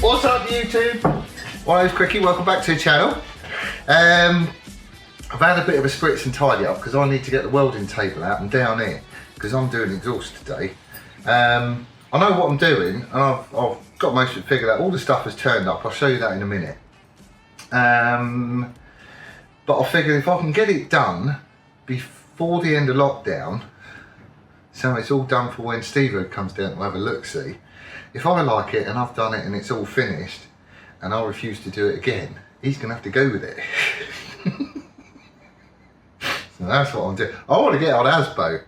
What's up YouTube? My name's Quickie, welcome back to the channel. I've had a bit of a spritz and tidy up because I need to get the welding table out and down here because I'm doing exhaust today. I know what I'm doing and I've got most of it figured out. All the stuff has turned up, I'll show you that in a minute. But I figured if I can get it done before the end of lockdown, so it's all done for when Steve comes down to have a look-see. If I like it and I've done it and it's all finished and I refuse to do it again, he's going to have to go with it. So that's what I'm doing. I want to get on Asbo.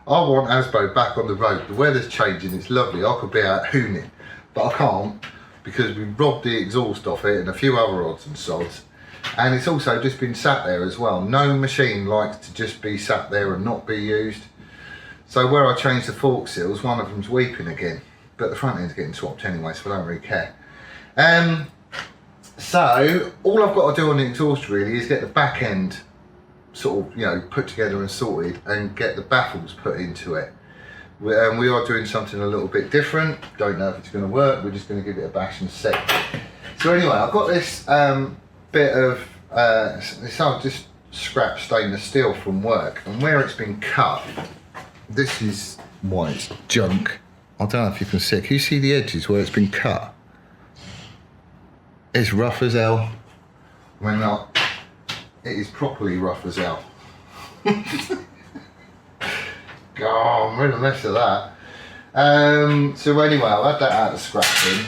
I want Asbo back on the road. The weather's changing, it's lovely. I could be out hooning, but I can't because we robbed the exhaust off it and a few other odds and sods. And it's also just been sat there as well. No machine likes to just be sat there and not be used. So where I changed the fork seals, one of them's weeping again. But the front end's getting swapped anyway, so I don't really care. So all I've got to do on the exhaust really is get the back end sort of, you know, put together and sorted and get the baffles put into it. We are doing something a little bit different. Don't know if it's going to work. We're just going to give it a bash and see. So anyway, I've got this bit of this I've just scrapped stainless steel from work, and where it's been cut, this is why it's junk. I don't know if you can see it. Can you see the edges where it's been cut? It's rough as hell. When not, it is properly rough as hell. God, I'm in a mess of that. So anyway, I've had that out of scrapping.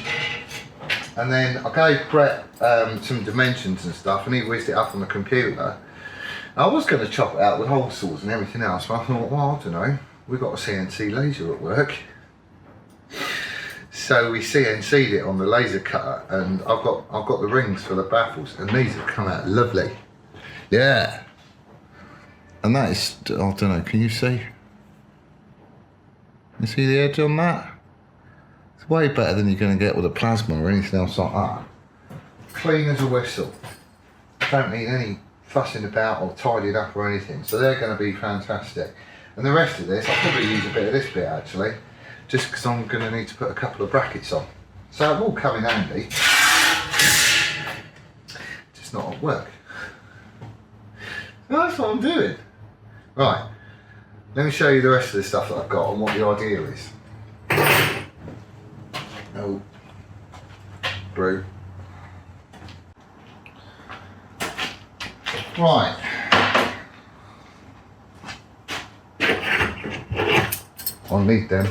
And then I gave Brett some dimensions and stuff and he whizzed it up on the computer. I was going to chop it out with hole saws and everything else, but I thought, well, I don't know. We've got a CNC laser at work. So we CNC'd it on the laser cutter, and I've got the rings for the baffles, and these have come out lovely. Yeah. And that is, I don't know, can you see? You see the edge on that? It's way better than you're going to get with a plasma or anything else like that. Clean as a whistle. Don't need any fussing about or tidying up or anything, so they're going to be fantastic. And the rest of this, I'll probably use a bit of this bit actually, just because I'm going to need to put a couple of brackets on. So it will come in handy, just not at work. So that's what I'm doing. Right, let me show you the rest of the stuff that I've got and what the idea is. Oh, brew. Right. I'll need them.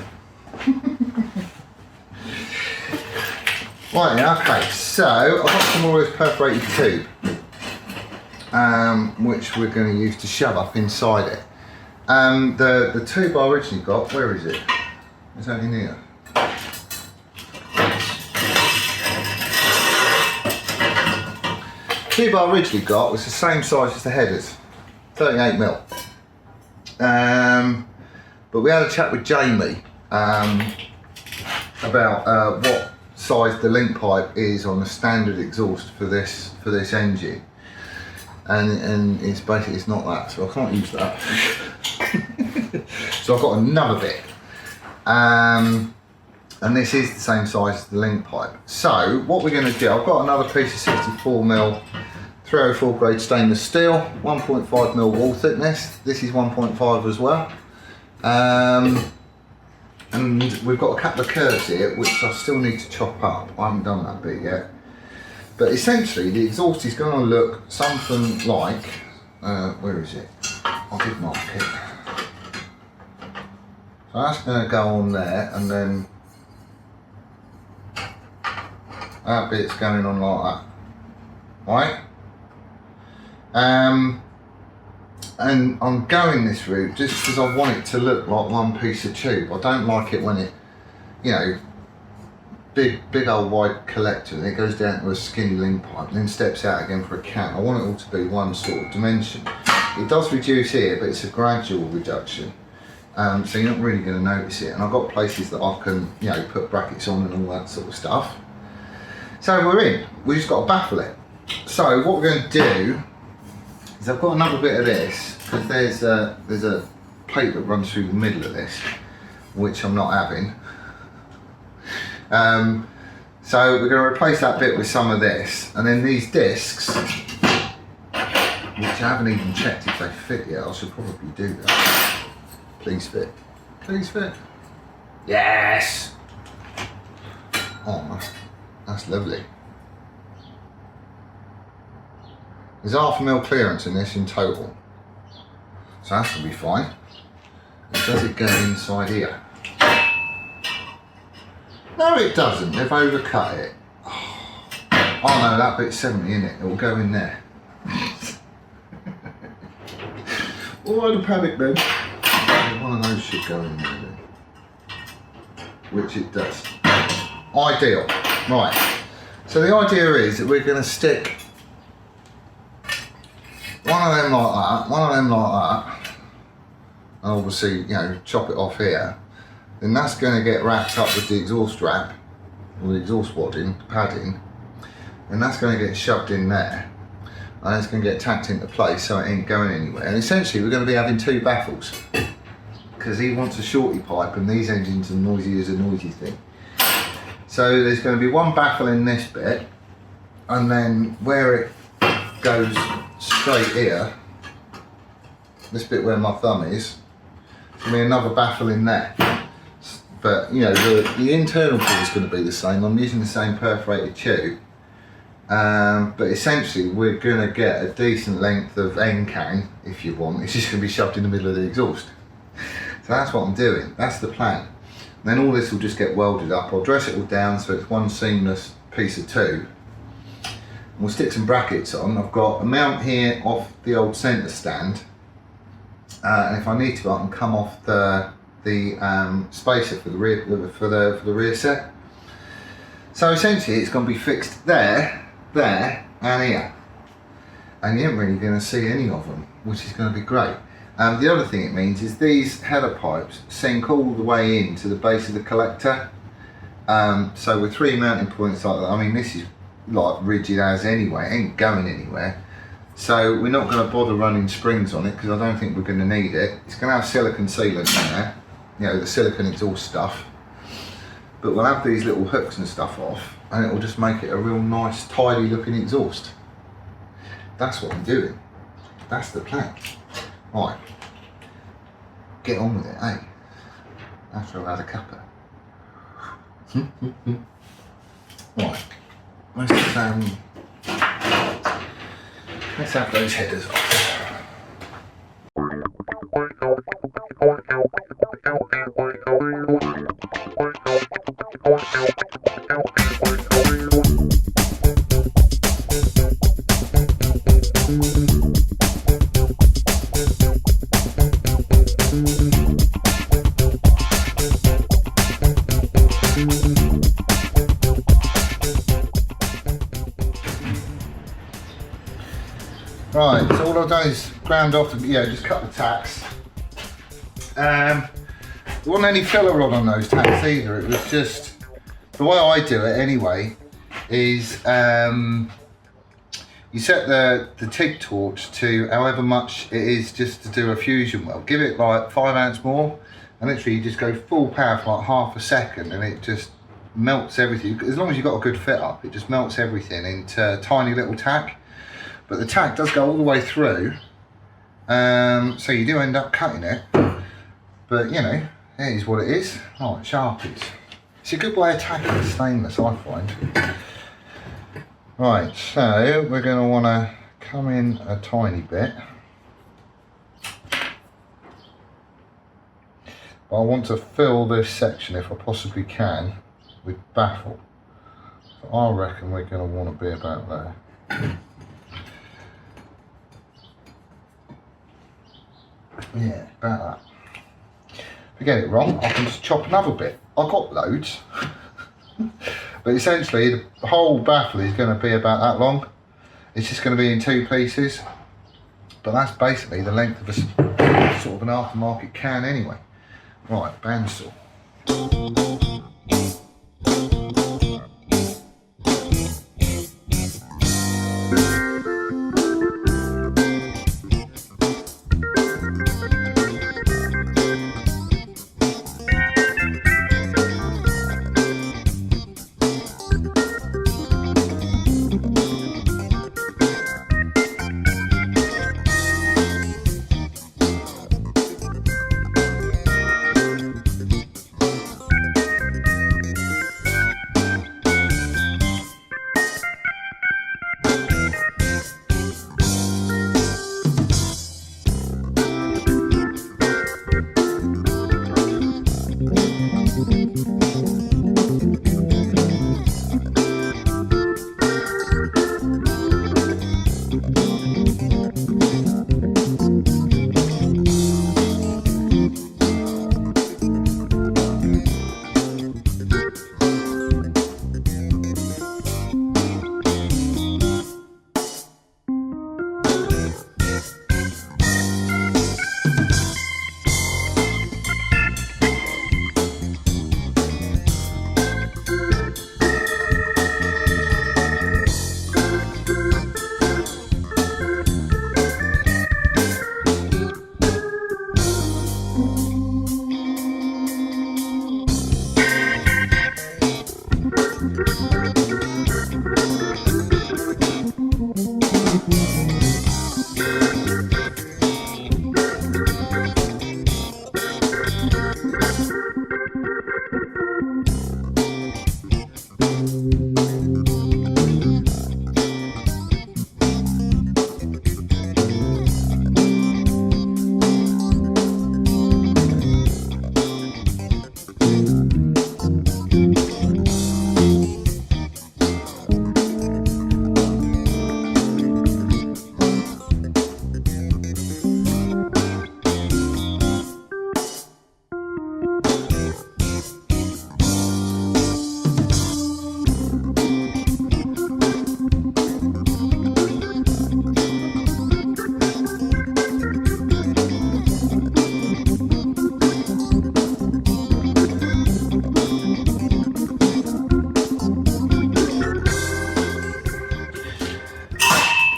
Right, yeah, okay, so I've got some more of this perforated tube, which we're going to use to shove up inside it. The tube I originally got, where is it? It's only near. The tube I originally got was the same size as the headers, 38mm. But we had a chat with Jamie about what size the link pipe is on the standard exhaust for this engine, and it's basically not that, so I can't use that. So I've got another bit, and this is the same size as the link pipe. So what we're going to do, I've got another piece of 64mm 304 grade stainless steel, 1.5mm wall thickness. This is 1.5 as well. And we've got a couple of curves here which I still need to chop up. I haven't done that bit yet. But essentially the exhaust is going to look something like, where is it? I did mark it. So that's going to go on there, and then that bit's going on like that, right? And I'm going this route just because I want it to look like one piece of tube. I don't like it when it, you know, big old wide collector and it goes down to a skinny link pipe and then steps out again for a can. I want it all to be one sort of dimension. It does reduce here, but it's a gradual reduction. So you're not really going to notice it. And I've got places that I can, you know, put brackets on and all that sort of stuff. So we're in. We just got to baffle it. So what we're going to do is I've got another bit of this because there's a plate that runs through the middle of this, which I'm not having. So we're going to replace that bit with some of this, and then these discs, which I haven't even checked if they fit yet. I should probably do that. Please fit. Please fit. Yes! Oh, that's lovely. There's £0.5 mm clearance in this in total. So that's going to be fine. And does it go inside here? No, it doesn't. They've overcut it. Oh no, that bit's 70, isn't it? It will go in there. Oh, I'd have panicked then. One of those should go in there then. Which it does. Ideal. Right. So the idea is that we're going to stick one of them like that, one of them like that, and obviously, you know, chop it off here. Then that's going to get wrapped up with the exhaust wrap, or the exhaust wadding, the padding, and that's going to get shoved in there, and it's going to get tacked into place so it ain't going anywhere. And essentially we're going to be having two baffles, because he wants a shorty pipe and these engines are noisy as a noisy thing. So there's going to be one baffle in this bit, and then where it goes straight here, this bit where my thumb is, there's going to be another baffle in there. But you know, the internal pull is going to be the same. I'm using the same perforated tube, but essentially we're going to get a decent length of end can, if you want. It's just going to be shoved in the middle of the exhaust. So that's what I'm doing. That's the plan. And then all this will just get welded up. I'll dress it all down so it's one seamless piece of tube. And we'll stick some brackets on. I've got a mount here off the old centre stand, and if I need to, I can come off the spacer for the rear set. So essentially it's going to be fixed there, and here, and you ain't really going to see any of them, which is going to be great. The other thing it means is these header pipes sink all the way into the base of the collector. So with 3 mounting points like that, I mean, this is like rigid as anyway, it ain't going anywhere. So we're not going to bother running springs on it because I don't think we're going to need it. It's going to have silicone sealant in there, you know, the silicone exhaust stuff. But we'll have these little hooks and stuff off, and it will just make it a real nice, tidy looking exhaust. That's what I'm doing. That's the plan. Right, get on with it, eh? After I've had a cuppa. Right, let's have those headers off. Right, so all I've done is ground off, just cut the tacks. There wasn't any filler rod on those tacks either. It was just, the way I do it anyway, is you set the TIG torch to however much it is just to do a fusion weld. Give it like 5 ounce more, and literally you just go full power for like half a second, and it just melts everything. As long as you've got a good fit up, it just melts everything into tiny little tack. But the tack does go all the way through, so you do end up cutting it. But you know, it is what it is. Oh, it sharpies. It's a good way of tacking stainless, I find. Right, so we're going to want to come in a tiny bit. But I want to fill this section, if I possibly can, with baffle. So I reckon we're going to want to be about there. Yeah, about that. If I get it wrong, I can just chop another bit. I've got loads. But essentially, the whole baffle is going to be about that long. It's just going to be in 2 pieces. But that's basically the length of a sort of an aftermarket can anyway. Right, bandsaw.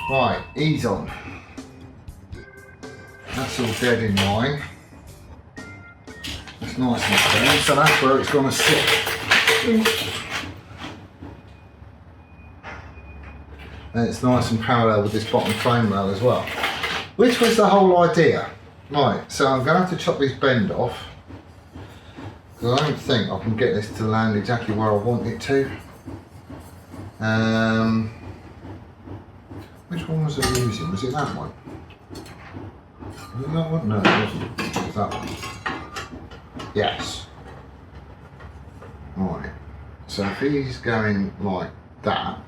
Right, ease on. That's all dead in line. That's nice and clean, so that's where it's going to sit. And it's nice and parallel with this bottom frame rail as well. Which was the whole idea. Right, so I'm going to have to chop this bend off. Because I don't think I can get this to land exactly where I want it to. Which one was I using? Was it that one? Was it that one? No, it wasn't. It was that one. Yes. Right. So if he's going like that,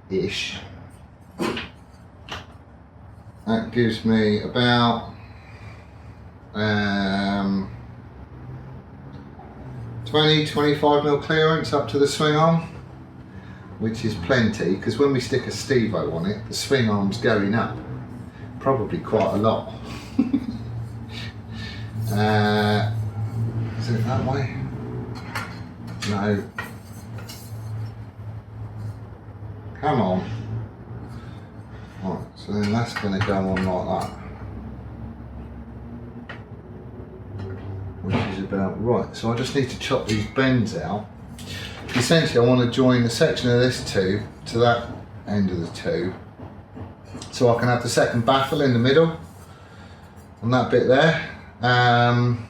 ish, that gives me about 20-25mm clearance up to the swing arm, which is plenty, because when we stick a Stevo on it, the swing arm's going up probably quite a lot. Is it that way? No. Come on. Right, so then that's going to go on like that, which is about right. So I just need to chop these bends out. Essentially I want to join the section of this tube to that end of the tube, so I can have the second baffle in the middle on that bit there. And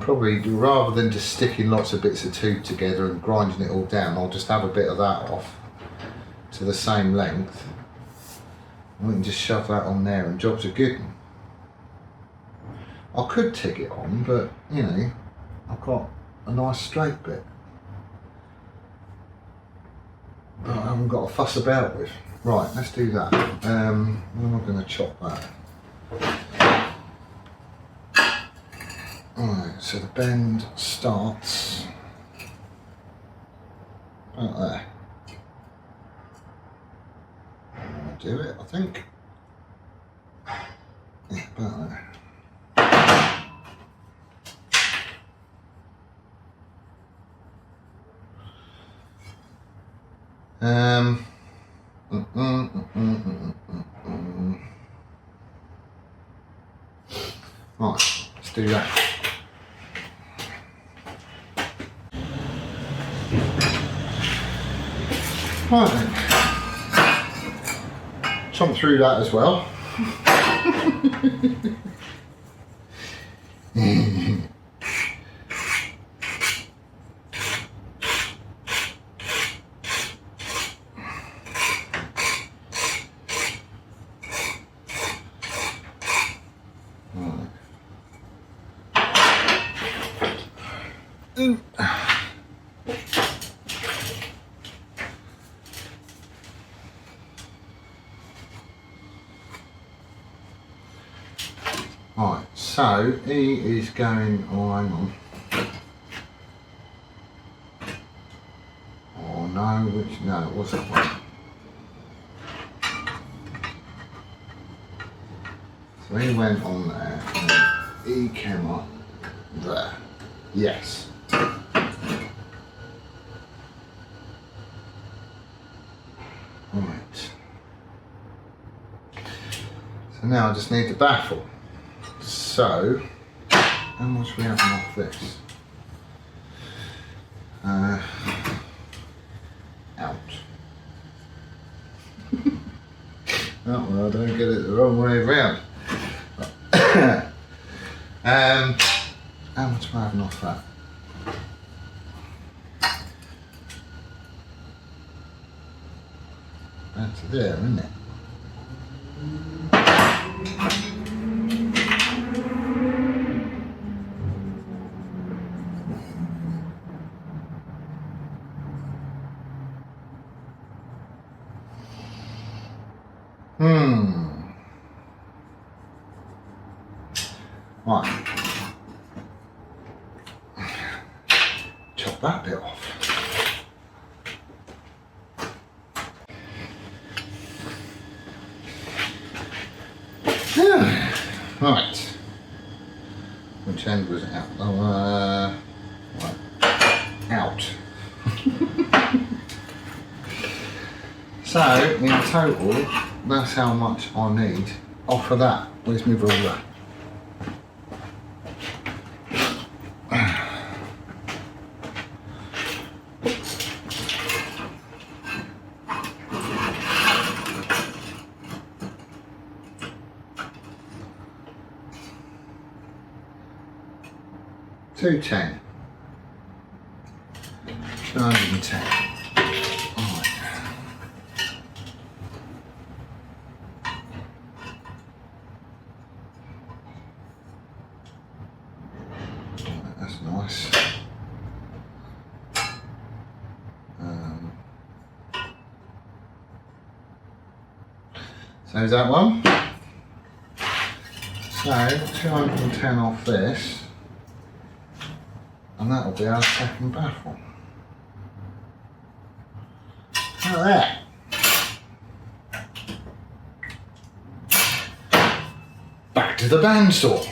probably, rather than just sticking lots of bits of tube together and grinding it all down, I'll just have a bit of that off to the same length, and we can just shove that on there and jobs are good. I could tick it on, but you know, I've got a nice straight bit. haven't got to fuss about with. Right, let's do that. When am I going to chop that? Alright, so the bend starts about there. I'll do it, I think. Yeah, about there. Right, let's do that. Right then, chomp through that as well. Right, so he is going, oh hang on. Oh no, no, it wasn't one. So he went on there and then he came up there. Yes. Right. So now I just need the baffle. So, how much are we having off this? Out. Oh well, I don't get it the wrong way around. How much am I having off that? That's there, isn't it? Right. Chop that bit off. Right. Which end was out? Oh, right. Out. So, in total, that's how much I need off of that. Where's my ruler? $210. 210. That's nice. So is that one? So 210 off this, and that'll be our second baffle. Look at that. Back to the bandsaw.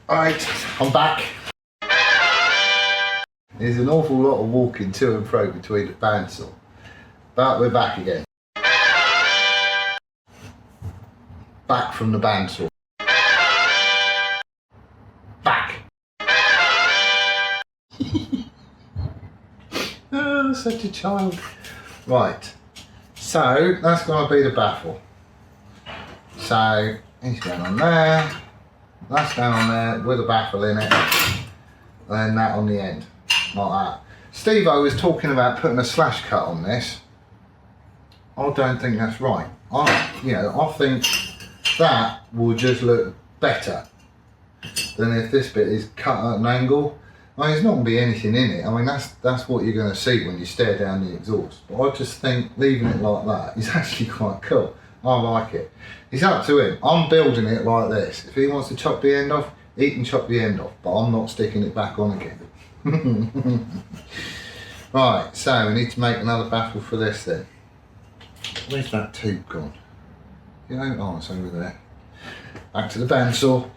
Alright, I'm back. There's an awful lot of walking to and fro between the bandsaw, but we're back again. Back from the bandsaw. Back. Oh, such a child. Right, so that's going to be the baffle. So he's going on there, that's going on there with a baffle in it, and then that on the end, like that. Steve-O was talking about putting a slash cut on this. I don't think that's right. I think that will just look better than if this bit is cut at an angle. I mean, there's not going to be anything in it. I mean, that's what you're going to see when you stare down the exhaust. But I just think leaving it like that is actually quite cool. I like it. It's up to him. I'm building it like this. If he wants to chop the end off, he can chop the end off. But I'm not sticking it back on again. Right, so we need to make another baffle for this then. Where's that tube gone? You know, oh, it's over there. Back to the bandsaw.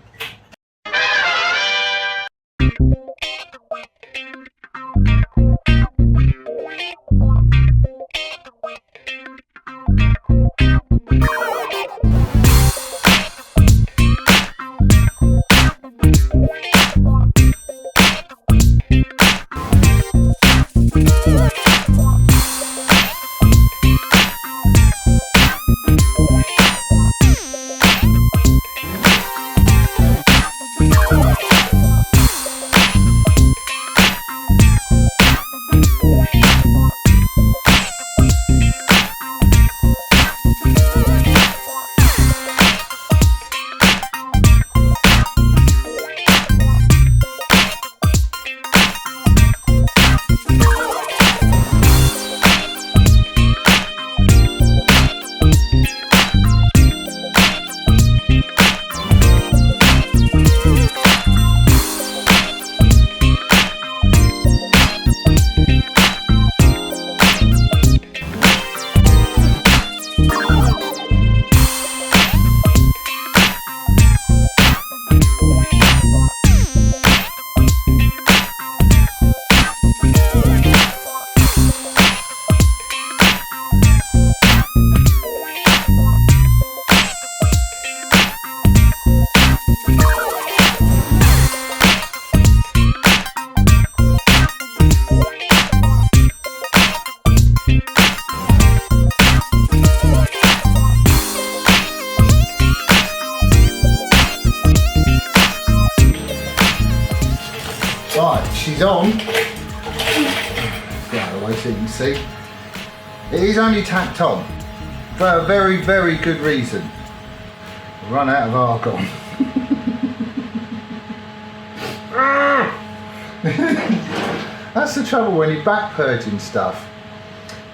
Right, she's on. Right away so you can see. It is only tacked on for a very, very good reason. Run out of argon. That's the trouble when you're back purging stuff.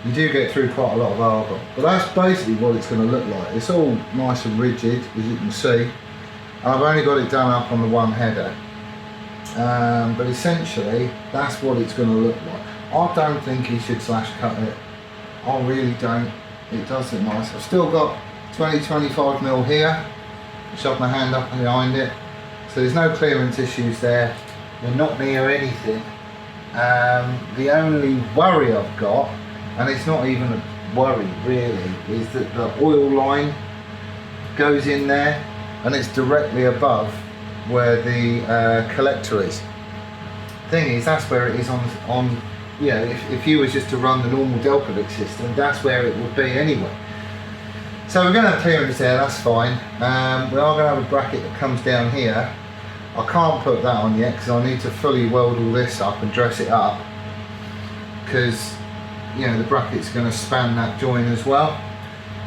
You do get through quite a lot of argon. But that's basically what it's going to look like. It's all nice and rigid, as you can see. I've only got it done up on the one header. But essentially, that's what it's going to look like. I don't think he should slash cut it. I really don't. It does look nice. I've still got 20-25mm here. Shove my hand up behind it. So there's no clearance issues there. We're not near anything. The only worry I've got, and it's not even a worry really, is that the oil line goes in there and it's directly above where the collector is. Thing is, that's where it is on you know, if you was just to run the normal Delphic system, that's where it would be anyway. So we're going to have clearance there, that's fine. We are going to have a bracket that comes down here. I can't put that on yet because I need to fully weld all this up and dress it up, because you know the bracket's going to span that joint as well.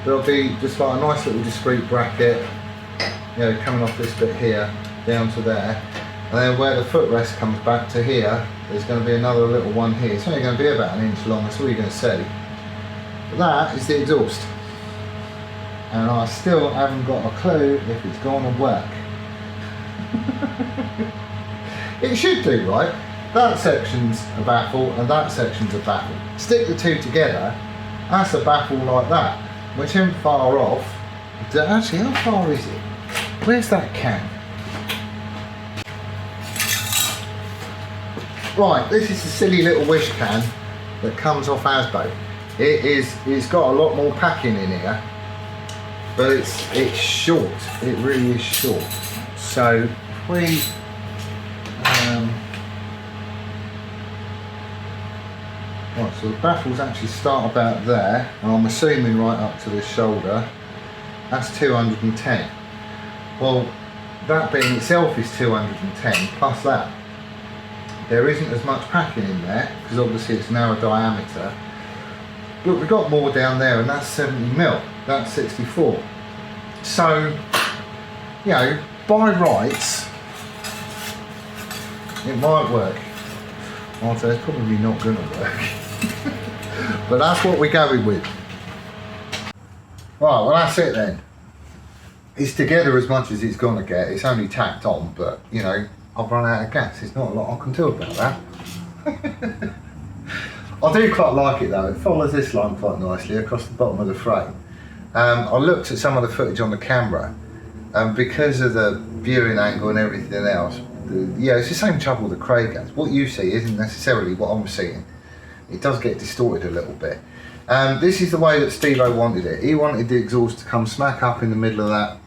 There'll be just like a nice little discrete bracket, you know, coming off this bit here down to there, and then where the footrest comes back to here, there's going to be another little one here. It's only going to be about 1 inch long, that's all you're going to see. But that is the exhaust, and I still haven't got a clue if it's going to work. It should do, right? That section's a baffle and that section's a baffle. Stick the two together, that's a baffle like that. Whichever far off, actually how far is it? Where's that can? Right, this is the silly little wish can that comes off Asbo. It's got a lot more packing in here, but it's short. It really is short. So if we right, so the baffles actually start about there, and I'm assuming right up to the shoulder. That's 210. Well, that being itself is 210 plus that. There isn't as much packing in there because obviously it's narrow diameter, but we've got more down there, and that's 70mm. That's 64. So, you know, by rights, it might work. I'd say it's probably not going to work. But that's what we're going with. Right, well that's it then. It's together as much as it's going to get. It's only tacked on, but you know, I've run out of gas. There's not a lot I can do about that. I do quite like it though. It follows this line quite nicely across the bottom of the frame. I looked at some of the footage on the camera, and because of the viewing angle and everything else, yeah, it's the same trouble the Craig has. What you see isn't necessarily what I'm seeing. It does get distorted a little bit. This is the way that Steve-O wanted it. He wanted the exhaust to come smack up in the middle of that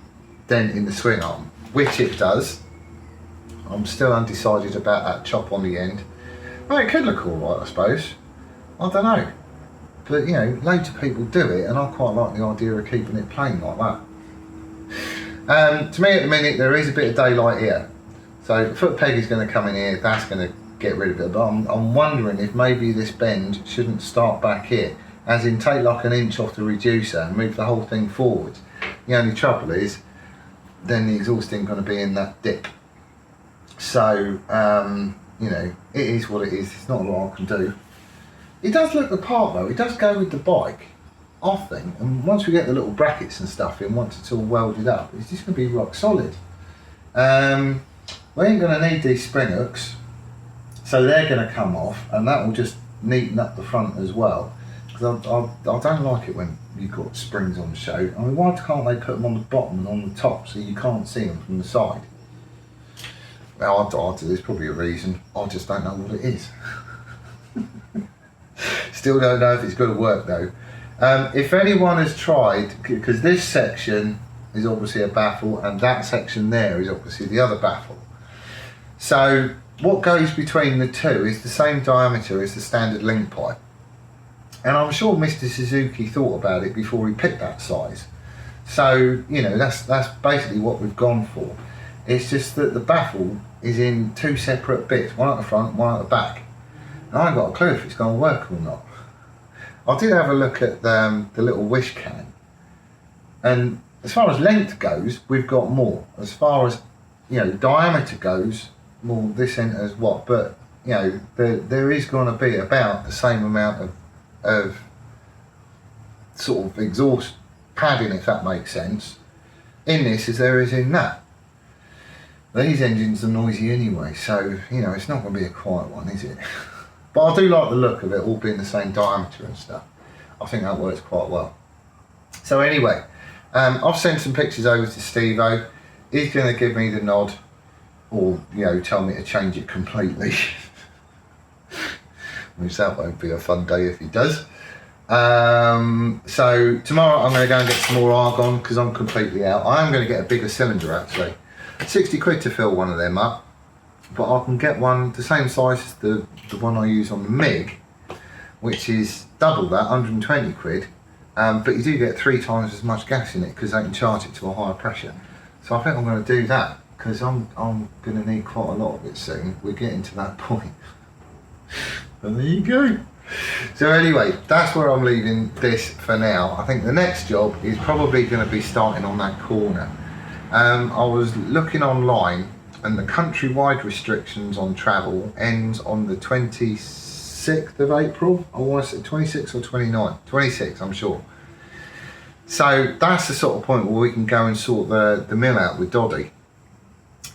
dent in the swing arm, which it does. I'm still undecided about that chop on the end. Well, it could look alright, I suppose. I don't know. But you know, loads of people do it, and I quite like the idea of keeping it plain like that. To me at the minute, there is a bit of daylight here. So the foot peg is going to come in here, that's going to get rid of it. But I'm wondering if maybe this bend shouldn't start back here. As in, take like an inch off the reducer and move the whole thing forward. The only trouble is, then the exhaust ain't going to be in that dip. So, you know, it is what it is. It's not a lot I can do. It does look the part though. It does go with the bike, I think. And once we get the little brackets and stuff in, once it's all welded up, it's just going to be rock solid. We ain't going to need these spring hooks, so they're going to come off, and that will just neaten up the front as well. Because I don't like it when you've got springs on the show. I mean, why can't they put them on the bottom and on the top so you can't see them from the side? Well, there's probably a reason. I just don't know what it is. Still don't know if it's going to work though. If anyone has tried, because this section is obviously a baffle and that section there is obviously the other baffle. So what goes between the two is the same diameter as the standard link pipe. And I'm sure Mr. Suzuki thought about it before he picked that size. So, you know, that's basically what we've gone for. It's just that the baffle is in two separate bits, one at the front, one at the back. And I haven't got a clue if it's going to work or not. I did have a look at the little wish can. And as far as length goes, we've got more. As far as, you know, diameter goes, well, this end as what. But, you know, there is going to be about the same amount of sort of exhaust padding, if that makes sense, in this as there is in that. These engines are noisy anyway, so you know it's not going to be a quiet one, is it? But I do like the look of it all being the same diameter and stuff. I think that works quite well. So anyway, I've sent some pictures over to Steve-O. He's going to give me the nod, or you know, tell me to change it completely. Which that won't be a fun day if he does. So tomorrow I'm going to go and get some more argon because I'm completely out. I am going to get a bigger cylinder actually. 60 quid to fill one of them up, but I can get one the same size as the one I use on the MiG, which is double that, 120 quid. But you do get 3 times as much gas in it because they can charge it to a higher pressure. So I think I'm going to do that because I'm going to need quite a lot of it soon. We're getting to that point. And there you go. So anyway, that's where I'm leaving this for now. I think the next job is probably going to be starting on that corner. I was looking online and the countrywide restrictions on travel ends on the 26th of April. I want to say 26th or 29th. 26th, I'm sure. So that's the sort of point where we can go and sort the mill out with Doddy.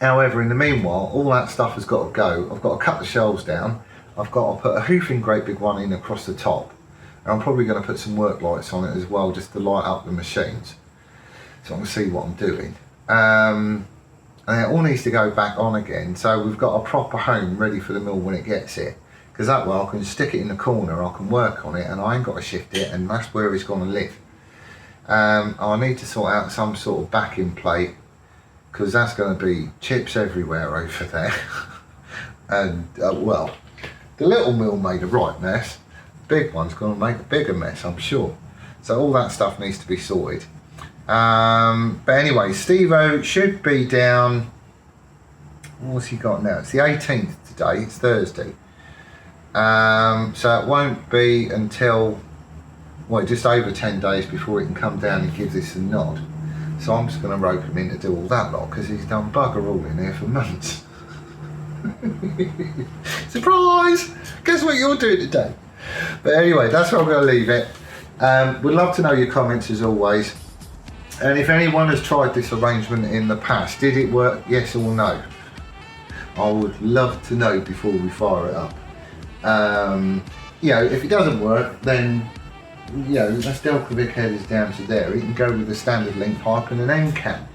However, in the meanwhile, all that stuff has got to go. I've got to cut the shelves down. I've got to put a hoofing great big one in across the top. And I'm probably going to put some work lights on it as well, just to light up the machines. So I'm going to see what I'm doing. And it all needs to go back on again. So we've got a proper home ready for the mill when it gets here. Because that way I can stick it in the corner, I can work on it, and I ain't got to shift it, and that's where it's going to live. I need to sort out some sort of backing plate, because that's going to be chips everywhere over there. And, well, the little mill made a right mess. The big one's going to make a bigger mess, I'm sure. So all that stuff needs to be sorted. But anyway, Steve-O should be down. What's he got now? It's the 18th today, it's Thursday. So it won't be until, well, just over 10 days before he can come down and give this a nod. So I'm just going to rope him in to do all that lot because he's done bugger all in here for months. Surprise! Guess what you're doing today? But anyway, that's where I'm going to leave it. We'd love to know your comments as always. And if anyone has tried this arrangement in the past, did it work, yes or no? I would love to know before we fire it up. You know, if it doesn't work, then, you know, the Stelkovic head is down to there. You can go with a standard link pipe and an end cam.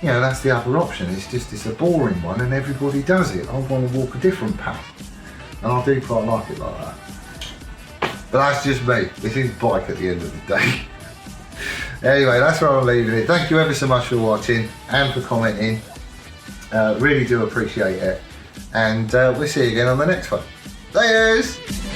You know, that's the other option. It's just, it's a boring one and everybody does it. I want to walk a different path. And I do quite like it like that. But that's just me. This is bike at the end of the day. Anyway, that's where I'm leaving it. Thank you ever so much for watching and for commenting. Really do appreciate it. And we'll see you again on the next one. Laters!